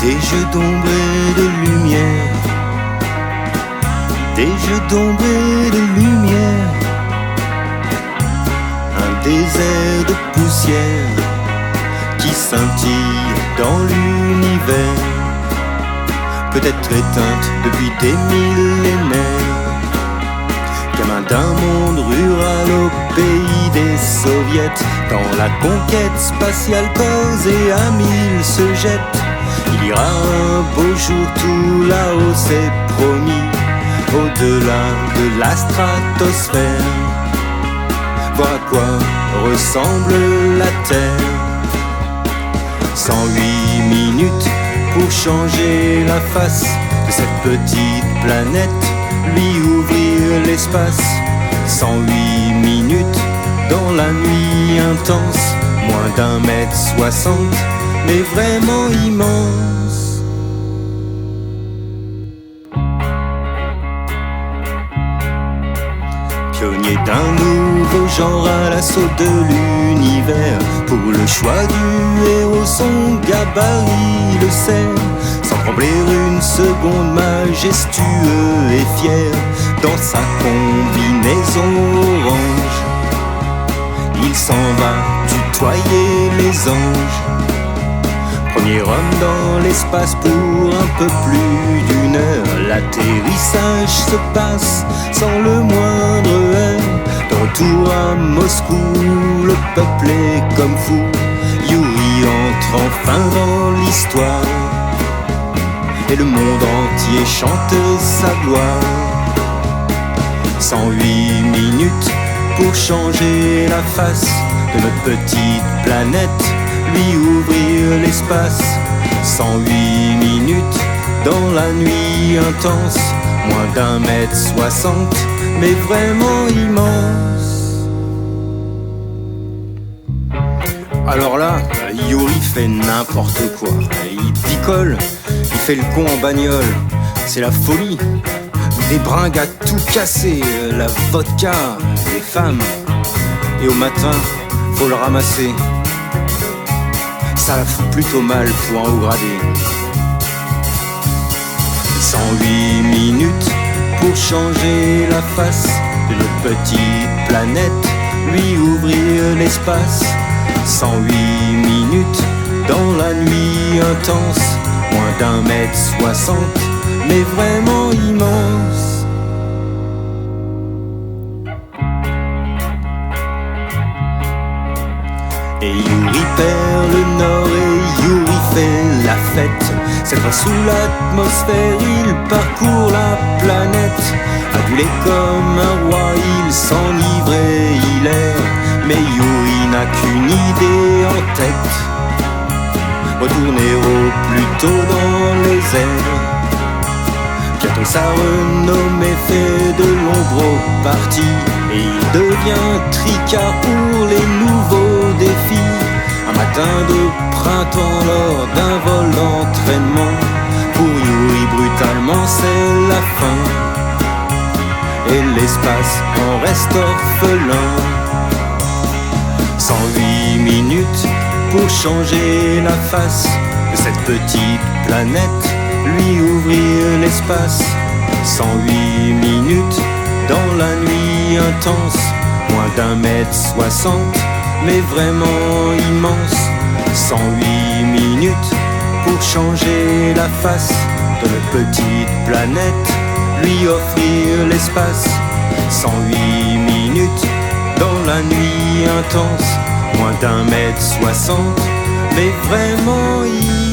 Des jeux d'ombre et de lumière, des jeux d'ombre et de lumière, un désert de poussière qui scintille dans l'univers, peut-être éteinte depuis des millénaires. Gamin d'un monde rural au pays des soviets, dans la conquête spatiale corps et âme il se jette. Il ira un beau jour tout là-haut, c'est promis, au-delà de la stratosphère, voir à quoi ressemble la Terre. 108 minutes pour changer la face de cette petite planète, lui ouvrir l'espace. 108 minutes dans la nuit intense, moins d'1m60, mais vraiment immense. Pionnier d'un nouveau genre à l'assaut de l'univers, pour le choix du héros son gabarit le sert, sans trembler une seconde, majestueux et fier, dans sa combinaison orange, il s'en va tutoyer les anges. Premier homme dans l'espace pour un peu plus d'une heure, l'atterrissage se passe sans le moindre heurt. De retour à Moscou, le peuple est comme fou, Yuri entre enfin dans l'histoire, et le monde entier chante sa gloire. 108 minutes pour changer la face de notre petite planète, lui ouvrir l'espace. 108 minutes dans la nuit intense, moins d'1m60, mais vraiment immense. Alors là, Yuri fait n'importe quoi. Il picole, il fait le con en bagnole, c'est la folie. Des bringues à tout casser, la vodka, les femmes, et au matin, faut le ramasser. Ça la fout plutôt mal pour un haut gradé. 108 minutes pour changer la face de notre petite planète, lui ouvrir l'espace. 108 minutes dans la nuit intense, moins d'1m60, mais vraiment immense. Et Yuri perd le nord et Yuri fait la fête. Cette fois sous l'atmosphère, il parcourt la planète. Adulé comme un roi, il s'enivre et il erre, mais Yuri n'a qu'une idée en tête: retourner au plus tôt dans les airs. Bientôt sa renommée fait de l'ombre au parti, et il devient tricard pour les nouveaux défis. Un matin de printemps lors d'un vol d'entraînement, pour Yuri brutalement c'est la fin, et l'espace en reste orphelin. 108 minutes pour changer la face de cette petite planète, lui ouvrir l'espace. 108 minutes dans la nuit intense, moins d'1m60, mais vraiment immense. 108 minutes pour changer la face de notre petite planète, lui offrir l'espace. 108 minutes dans la nuit intense, moins d'1m60, mais vraiment immense.